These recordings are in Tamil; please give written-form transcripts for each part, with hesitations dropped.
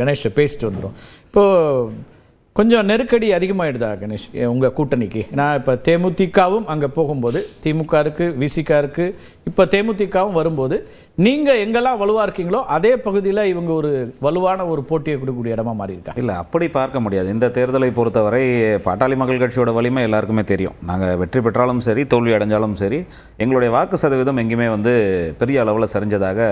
கணேஷ் பேசிட்டு வந்துடும். இப்போது கொஞ்சம் நெருக்கடி அதிகமாகிடுதா கணேஷ் உங்கள் கூட்டணிக்கு? ஏன்னா இப்போ தேமுதிகவும் அங்கே போகும்போது திமுக இருக்குது, விசிக இருக்குது, இப்போ தேமுதிகவும் வரும்போது நீங்கள் எங்கெல்லாம் வலுவாக இருக்கீங்களோ அதே பகுதியில் இவங்க ஒரு வலுவான ஒரு போட்டியை கொடுக்கக்கூடிய இடமா மாறி இருக்கா? இல்லை, அப்படி பார்க்க முடியாது. இந்த தேர்தலை பொறுத்தவரை பாட்டாளி மக்கள் கட்சியோட வலிமை எல்லாருக்குமே தெரியும். நாங்கள் வெற்றி பெற்றாலும் சரி, தோல்வி அடைஞ்சாலும் சரி, எங்களுடைய வாக்கு சதவீதம் எங்கேயுமே பெரிய அளவில் சரிஞ்சதாக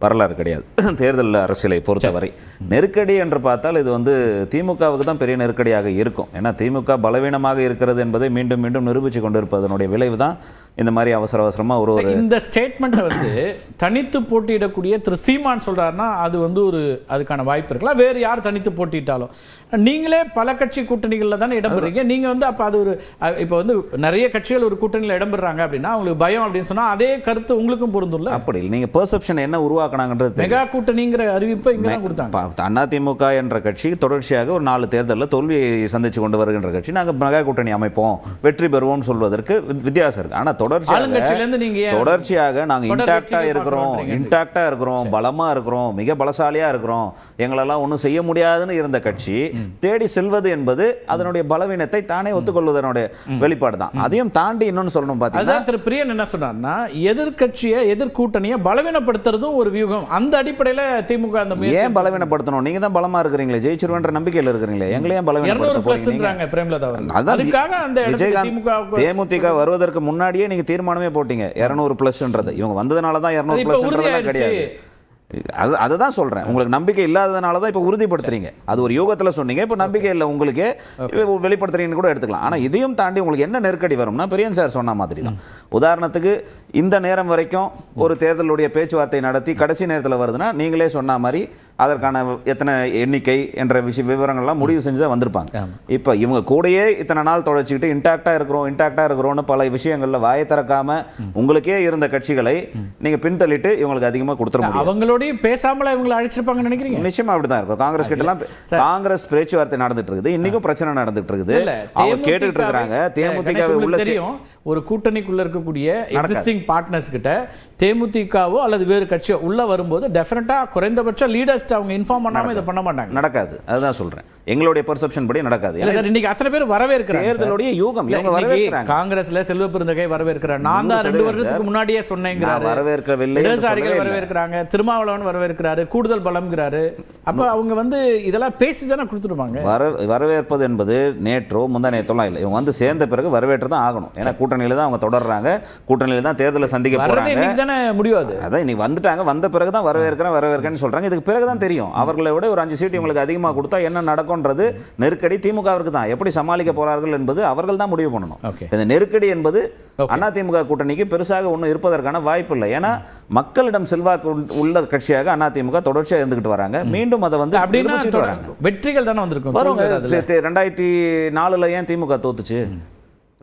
வரலாறு கிடையாது. தேர்தல் அரசியலை பொறுத்தவரை நெருக்கடி என்று பார்த்தால் இது திமுகவுக்கு தான் பெரிய நெருக்கடியாக இருக்கும். ஏன்னா திமுக பலவீனமாக இருக்கிறது என்பதை மீண்டும் மீண்டும் நிரூபித்து கொண்டிருப்பதனுடைய விளைவு தான் இந்த மாதிரி அவசரமாக இந்த ஸ்டேட்மெண்ட்டை தனித்து போட்டியிடக்கூடிய திரு சீமான் சொல்றாருன்னா அது அதுக்கான வாய்ப்பு இருக்கலாம். வேறு யார் தனித்து போட்டியிட்டாலும் நீங்களே பல கட்சி கூட்டணிகளில் தானே இடம்பெறீங்க. நீங்கள் அப்போ அது இப்போ நிறைய கட்சிகள் ஒரு கூட்டணியில் இடம்பெறாங்க அப்படின்னா அவங்களுக்கு பயம் அப்படின்னு சொன்னால் அதே கருத்து உங்களுக்கும் பொருந்தும்ல? அப்படி இல்லை. நீங்கள் பெர்செப்ஷன் என்ன உருவாக்கினாங்கன்றது மெகா கூட்டணிங்கிற அறிவிப்பை இங்கே தான் கொடுத்தாங்க. அதிமுக என்ற கட்சி தொடர்ச்சியாக ஒரு 4 தேர்தலில் தோல்வியை சந்திச்சு கொண்டு வருகின்ற கட்சி. நாங்கள் மெகா கூட்டணி அமைப்போம், வெற்றி பெறுவோம்னு சொல்வதற்கு வித்தியாசம் இருக்கு. ஆனால் தொடர்ச்சியாக நாங்கள் இன்டாக்டா இருக்கிறோம், பலமா இருக்கிறோம், மிக பலசாலியா இருக்கிறோம், எங்களெல்லாம் ஒன்றும் செய்ய முடியாதுன்னு இருந்த கட்சி தேடி செல்வது என்பது அதனுடைய பலவீனத்தை தானே ஒத்துக்கொள்வதனுடைய வெளிப்பாடு தான். அதையும் தாண்டி இன்னொன்னு சொல்லணும் பார்த்தீங்கன்னா, திரு பிரியன் என்ன சொன்னார்னா, எதிர்கட்சியை எதிர்கூட்டணியை பலவீனப்படுத்துறதும் ஒரு வியூகம். அந்த அடிப்படையில் திமுக அந்த ஏன் பலவீனப்படுத்தணும்? நீங்க தான் பலமா இருக்கிறீங்களே, ஜெயிச்சிருவேன்ற நம்பிக்கையில் இருக்கிறீங்களே, எங்களையும் பலவீனப்படுத்துறாங்க பிரேமலதா அவர்கள். அதுக்காக அந்த தேமுதிக வருவதற்கு முன்னாடியே நீங்க தீர்மானமே போட்டீங்க 200+ன்றது. இவங்க வந்ததுனால தான் 200+ன்றது கிடையாது. அதுதான் சொல்றேன். உங்களுக்கு நம்பிக்கை இல்லாததுனால தான் இப்போ உறுதிப்படுத்துறீங்க. அது ஒரு யோகத்தில் சொன்னீங்க, இப்போ நம்பிக்கை இல்லை உங்களுக்கு, வெளிப்படுத்துறீங்கன்னு கூட எடுத்துக்கலாம். ஆனால் இதையும் தாண்டி உங்களுக்கு என்ன நெருக்கடி வரும்னா, பெரியன் சார் சொன்ன மாதிரி தான். உதாரணத்துக்கு இந்த நேரம் வரைக்கும் ஒரு தேர்தலுடைய பேச்சுவார்த்தை நடத்தி கடைசி நேரத்தில் வருதுன்னா நீங்களே சொன்ன மாதிரி அதற்கான எத்தனை எண்ணிக்கை என்ற விவரங்கள்லாம் முடிவு செஞ்சு தான் வந்திருப்பாங்க. இப்போ இவங்க கூடயே இத்தனை நாள் தொடச்சிக்கிட்டு இன்டாக்டா இருக்கிறோம்னு பல விஷயங்கள்ல வாயை திறக்காம உங்களுக்கே இருந்த கட்சிகளை நீங்க பின்தள்ளிட்டு இவங்களுக்கு அதிகமாக கொடுத்துட முடியும். அவங்களோட பேசாமல இவங்களை அழைச்சிருப்பாங்கன்னு நினைக்கிறீங்க? நிச்சயமா அப்படிதான் இருக்கும். காங்கிரஸ் கிட்ட எல்லாம் காங்கிரஸ் பேச்சுவார்த்தை நடந்துட்டு இருக்குது, இன்னைக்கும் பிரச்சனை நடந்துட்டு இருக்குது, அவங்க கேட்டுட்டு இருக்காங்க. தேமுதிக உள்ள தெரியும், ஒரு கூட்டணிக்குள்ள இருக்கக்கூடிய எக்ஸிஸ்டிங் பார்ட்னர்ஸ் கிட்ட தேமுதிகவோ அல்லது வேறு கட்சியோ உள்ள வரும்போது டெஃபினட்டா குறைந்தபட்ச லீடர்ஸ் அவங்க இன்ஃபார்ம் பண்ணாம இத பண்ண மாட்டாங்க. நடக்காது. அதுதான் சொல்றேன். எங்களுடைய பெர்செப்ஷன் படி நடக்காது. இல்ல சார், இன்னைக்கு அத்தனை பேர் வரவேற்கிறாங்க. தேர்தலுடைய யூகம் இவங்க வரவேற்கிறாங்க. காங்கிரஸ்ல செல்வ பெருந்தகை வரவேற்கிறார். நான் தான் 2 வருஷத்துக்கு முன்னாடியே சொன்னேங்கறாரு. வரவேற்கவில்லை. இடதுசாரிகள் வரவேற்கிறாங்க, திருமாவளவன் வரவேற்கிறாரு, கூடுதல் பலம்ங்கறாரு. அப்ப அவங்க இதெல்லாம் பேசி தான கொடுத்துடுவாங்க. வரவேற்பது என்பது நேற்றோ முந்தானேத்தோலாம் இல்லை. இவங்க சேர்ந்த பிறகு வரவேற்று தான் ஆகணும். ஏன்னா கூட்டணியில தான் அவங்க தொடர்றாங்க, கூட்டணியில தான் தேர்தலை சந்திக்க போறாங்க. இன்னைக்கு தானே முடியாது. அதான் இன்னைக்கு வந்துட்டாங்க, வந்த பிறகு தான் வரவேற்கிறேன்னு சொல்றாங்க. இதுக்கு பிறகு தான் தெரியும் அவர்களை விட ஒரு 5 சீட் இவங்களுக்கு அதிகமாக கொடுத்தா என்ன நடக்கும்ன்றது. நெருக்கடி திமுகவிற்கு தான். எப்படி சமாளிக்க போறார்கள் என்பது அவர்கள் தான் முடிவு பண்ணணும். இந்த நெருக்கடி என்பது அதிமுக கூட்டணிக்கு பெருசாக ஒன்றும் இருப்பதற்கான வாய்ப்பு இல்லை. ஏன்னா மக்களிடம் செல்வாக்கு உள்ள கட்சியாக அதிமுக தொடர்ச்சியாக இருந்துகிட்டு வராங்க. மீண்டும் அதை வெற்றிகள் தானே வந்திருக்கும். 2004 ஏன் திமுக தோத்துச்சு?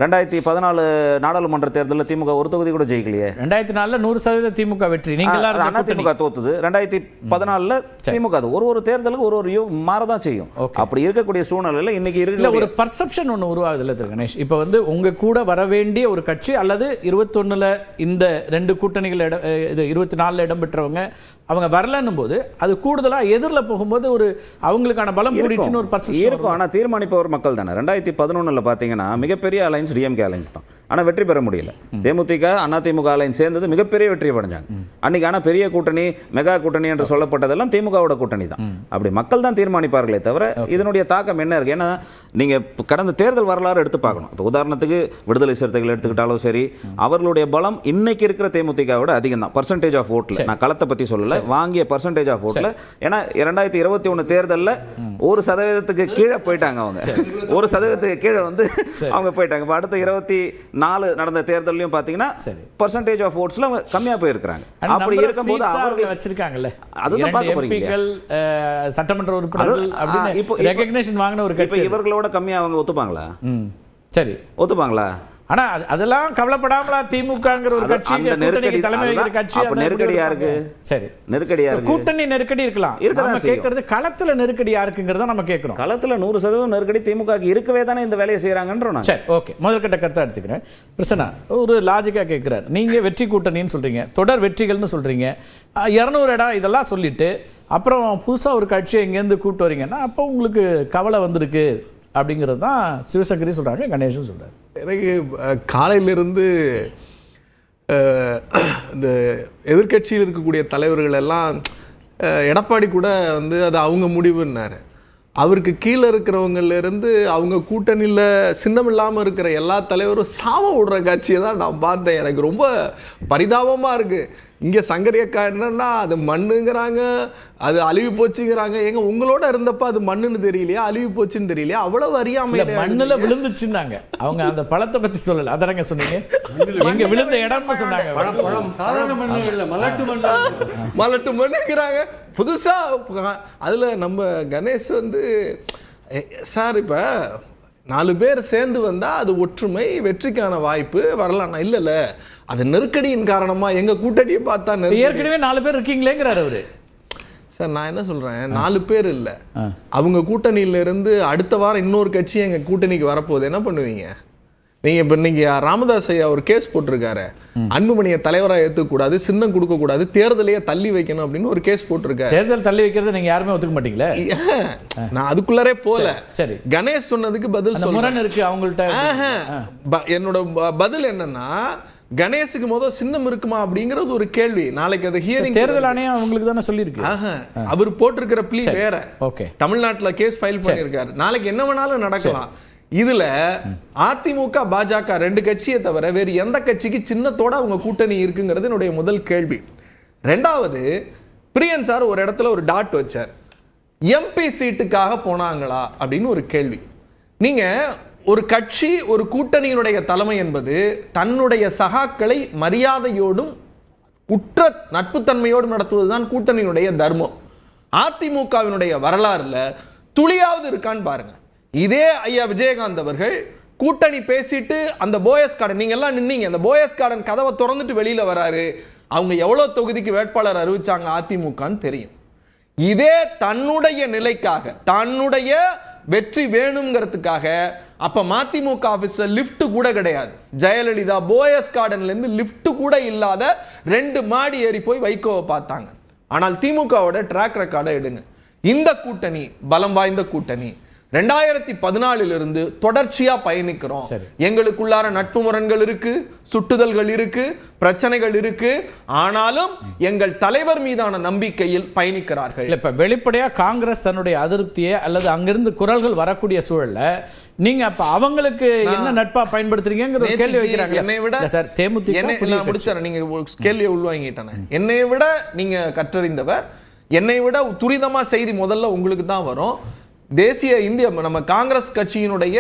2014 நாடாளுமன்ற தேர்தலில் திமுக ஒரு தொகுதி கூட ஜெயிக்கலையே. 2004 100% திமுக வெற்றி. அதிமுக தோத்துது. 2014 திமுக ஒரு தேர்தலுக்கு ஒரு மாறதான் செய்யும். அப்படி இருக்கக்கூடிய சூழ்நிலையில் இன்னைக்கு இருக்கிற ஒரு பர்செப்ஷன் ஒன்று உருவாகுது இல்லை திரு கணேஷ்? இப்போ உங்க கூட வர வேண்டிய ஒரு கட்சி அல்லது 21ல் இந்த 2 கூட்டணிகள் 24 இடம் பெற்றவங்க அவங்க வரலன்னும் போது அது கூடுதலா எதிரில் போகும்போது அவங்களுக்கான பலம் கூடிச்சுன்னு ஒரு பர்செப்ஷன் இருக்கும். ஆனால் தீர்மானிப்பவர் மக்கள் தானே. 2011 பார்த்தீங்கன்னா மிகப்பெரிய அலைன்ஸ் டிஎம்கே அலைன்ஸ் தான். ஆனால் வெற்றி பெற முடியல. தேமுதிக அதிமுக அலைன்ஸ் சேர்ந்தது மிகப்பெரிய வெற்றி அடைஞ்சாங்க. அன்னைக்கு ஆனால் பெரிய கூட்டணி, மெகா கூட்டணி என்று சொல்லப்பட்டதெல்லாம் திமுகவோட கூட்டணி தான். அப்படி மக்கள் தான் தீர்மானிப்பார்களே தவிர இதனுடைய தாக்கம் என்ன இருக்கு? ஏன்னா நீங்க கடந்த தேர்தல் வரலாறு எடுத்து பார்க்கணும். இப்போ உதாரணத்துக்கு விடுதலை சிறுத்தைகள் எடுத்துக்கிட்டாலும் சரி, அவர்களுடைய பலம் இன்னைக்கு இருக்கிற தேமுதிகவோட அதிகம் தான். பர்சன்டேஜ் ஆஃப் ஓட்ல, நான் களத்தை பத்தி சொல்லல, வாங்கிய பர்சன்டேஜ் ஆஃப் ஓட்ல. ஏன்னா 2021 தேர்தலில் 1% கீழே போயிட்டாங்க. அவங்க 1% கீழே அவங்க போயிட்டாங்க. அடுத்த 24 நடந்த தேர்தலையும் பாத்தீங்கன்னா பர்சன்டேஜ் ஆஃப் ஓட்ஸ்ல கம்மியா போயிருக்காங்க. அப்படி இருக்கும்போது அவர்கள் வச்சிருக்காங்கல்ல, அதுதான் பார்க்க போறீங்க. சட்டமன்ற உறுப்பினர்கள் அப்படின்னு ரெகக்னிஷன் வாங்கின ஒரு கட்சி இவர்களோட கம்மியா அவங்க ஒத்துப்பாங்களா? சரி, ஒத்துப்பாங்களா? ஆனா அதெல்லாம் கவலைப்படாமலா திமுகங்கிற ஒரு கட்சி கூட்டணிக்கு தலைமை வைக்கிற கட்சி நெருக்கடியா இருக்கு. சரி, நெருக்கடியா இருக்கு. கூட்டணி நெருக்கடி இருக்கலாம். நம்ம கேட்கறது களத்துல நெருக்கடி யாருக்குங்கிறத நம்ம கேட்கிறோம். களத்துல 100% நெருக்கடி திமுக இருக்கவே தானே இந்த வேலையை செய்யறாங்கன்றோம். சரி, ஓகே, முதல் கட்ட கருத்தை எடுத்துக்கிறேன். பிரச்சனை ஒரு லாஜிக்கா கேட்கிறார். நீங்க வெற்றி கூட்டணின்னு சொல்றீங்க, தொடர் வெற்றிகள்னு சொல்றீங்க, 200 இடம் இதெல்லாம் சொல்லிட்டு அப்புறம் புதுசா ஒரு கட்சியை எங்கேருந்து கூப்பிட்டு வரீங்கன்னா அப்போ உங்களுக்கு கவலை வந்திருக்கு அப்படிங்கிறது தான் சிவசங்கரி சொல்றாங்க, கணேஷும் சொல்றாரு. எனக்கு காலையிலிருந்து இந்த எதிர்கட்சியில் இருக்கக்கூடிய தலைவர்கள் எல்லாம் எடப்பாடி கூட வந்து அது அவங்க முடிவுன்னாரு. அவருக்கு கீழே இருக்கிறவங்கலேருந்து அவங்க கூட்டணியில் சின்னம் இல்லாமல் இருக்கிற எல்லா தலைவரும் சாவ விடுற காட்சியை தான் நான் பார்த்தேன். எனக்கு ரொம்ப பரிதாபமாக இருக்குது. இங்கே சங்கரியக்கா என்னன்னா அது மண்ணுங்கிறாங்க, அது அழிவு போச்சுங்கிறாங்க. எங்க உங்களோட இருந்தப்ப அது மண்ணுன்னு தெரியலையா, அழிவு போச்சுன்னு தெரியலையா? அவ்வளவு அறியாம மண்ணுல விழுந்துச்சுன்னாங்க. அவங்க அந்த பழத்தை பத்தி சொல்லல, அதானங்க சொன்னீங்க. எங்க விழுந்த இடம்னு சொன்னாங்க. மலட்டு மண்ணுங்கிறாங்க புதுசா. அதுல நம்ம கணேஷ் வந்து சார் இப்ப 4 பேர் சேர்ந்து வந்தா அது ஒற்றுமை, வெற்றிக்கான வாய்ப்பு வரலாம். இல்ல அது நெருக்கடியின் காரணமா எங்க கூட்டணியை பார்த்தா ஏற்கனவே 4 பேர் இருக்கீங்களேங்கிறாரு அவரு. சார் நான் என்ன சொல்றேன், 4 பேர் இல்ல, அவங்க கூட்டணியில இருந்து அடுத்த வாரம் இன்னொரு கட்சி எங்க கூட்டணிக்கு வரப்போகுது. என்ன பண்ணுவீங்க நீங்க? இப்ப நீங்க ராமதாஸ் ஐயா ஒரு கேஸ் போட்டிருக்காரு, அன்புமணியை தலைவராக ஏத்துக்கூடாது, சின்னம் கொடுக்க கூடாது, தேர்தலையே தள்ளி வைக்கணும் அப்படின்னு ஒரு கேஸ் போட்டிருக்காரு. தேர்தல் தள்ளி வைக்கிறது நீங்க யாருமே ஒத்துக்க மாட்டீங்களே. நான் அதுக்குள்ளரே போல. சரி, கணேஷ் சொன்னதுக்கு பதில் சொல்றேன் இருக்கு அவங்கள்ட்ட. என்னோட பதில் என்னன்னா, கணேஷுக்கு முதல் சின்னம் இருக்குமா அப்படிங்கறது ஒரு கேள்வி. நாளைக்கு அது ஹியரிங் தேர்தல் ஆணையம் அவங்களுக்கு தானே சொல்லியிருக்கு. அவர் போட்டிருக்கிற ப்ளீ வேற. ஓகே, தமிழ்நாட்டுல கேஸ் ஃபைல் பண்ணிருக்காரு. நாளைக்கு என்ன வேணாலும் நடக்கலாம். இதுல அதிமுக பாஜக 2 கட்சியை தவிர வேறு எந்த கட்சிக்கு சின்னத்தோட அவங்க கூட்டணி இருக்குங்கிறது என்னுடைய முதல் கேள்வி. 2வது, பிரியன் சார் ஒரு இடத்துல ஒரு டாட் வச்சார், எம்பி சீட்டுக்காக போனாங்களா அப்படின்னு ஒரு கேள்வி. நீங்க ஒரு கட்சி, ஒரு கூட்டணியினுடைய தலைமை என்பது தன்னுடைய சகாக்களை மரியாதையோடும் உற்ற நட்புத்தன்மையோடும் நடத்துவதுதான் கூட்டணியினுடைய தர்மம். அதிமுகவினுடைய வரலாறுல துளியாவது இருக்கான்னு பாருங்க. இதே ஐயா விஜயகாந்த் அவர்கள் கூட்டணி பேசிட்டு அந்த போயஸ் கார்டன், நீங்க எல்லாம் நின்னீங்க, அந்த போயஸ் கார்டன் கதவை திறந்துட்டு வெளியில வராரு. அவங்க எவ்வளவு தொகுதிக்கு வேட்பாளர் அறிவிச்சாங்க அதிமுகன்னு தெரியும். இதே தன்னுடைய நிலைக்காக, தன்னுடைய வெற்றி வேணுங்கிறதுக்காக அப்ப மதிமுக ஆபீஸ்ல லிப்ட் கூட கிடையாது. ஜெயலலிதா போயஸ் கார்டன்ல இருந்து லிப்ட் கூட இல்லாத 2 மாடி ஏறி போய் வைகோவை பார்த்தாங்க. ஆனால் திமுகவோட ட்ராக் ரெக்கார்டை எடுங்க. இந்த கூட்டணி பலம் வாய்ந்த கூட்டணி. 2014 இருந்து தொடர்ச்சியா பயணிக்கிறோம். எங்களுக்குள்ளார நட்பு முரண்கள் இருக்கு, சுட்டுதல்கள் இருக்கு, பிரச்சனைகள் இருக்கு. ஆனாலும் எங்கள் தலைவர் மீதான நம்பிக்கையில் பயணிக்கிறார்கள். இப்ப வெளிப்படையா காங்கிரஸ் தன்னுடைய அதிருப்தியை அல்லது அங்கிருந்து குரல்கள் வரக்கூடிய சூழல்ல நீங்க அப்ப அவங்களுக்கு என்ன நட்பா பயன்படுத்துறீங்கிற ஒரு கேள்வி வைக்கிறாங்க. என்னை விட சார் தேமுதிக முடிச்சாரு, நீங்க கேள்வியை உள்வாங்கிட்டானே. என்னை விட நீங்க கற்றறிந்தவர், என்னை விட துரிதமா செய்தி முதல்ல உங்களுக்கு தான் வரும். தேசிய இந்திய நம்ம காங்கிரஸ் கட்சியினுடைய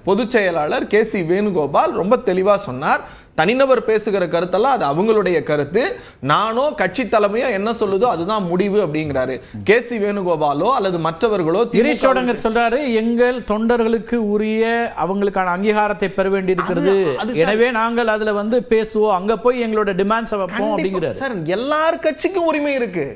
பொதுச் செயலாளர் KC வேணுகோபால் ரொம்ப தெளிவா சொன்னார். தனிநபர் பேசுகிற கருத்தெல்லாம் அது அவங்களுடைய கருத்து, நானோ கட்சி தலைமையோ என்ன சொல்லுதோ அதுதான் முடிவு அப்படிங்கிறாரு. KC வேணுகோபாலோ அல்லது மற்றவர்களோ சொல்றாரு, எங்கள் தொண்டர்களுக்கு உரிய அவங்களுக்கான அங்கீகாரத்தை பெற வேண்டி இருக்கிறது, எனவே நாங்கள் அதுல பேசுவோம், அங்க போய் எங்களோட டிமாண்ட்ஸ் வைப்போம் அப்படிங்கிறாரு. சார் எல்லார் கட்சிக்கும் உரிமை இருக்கு.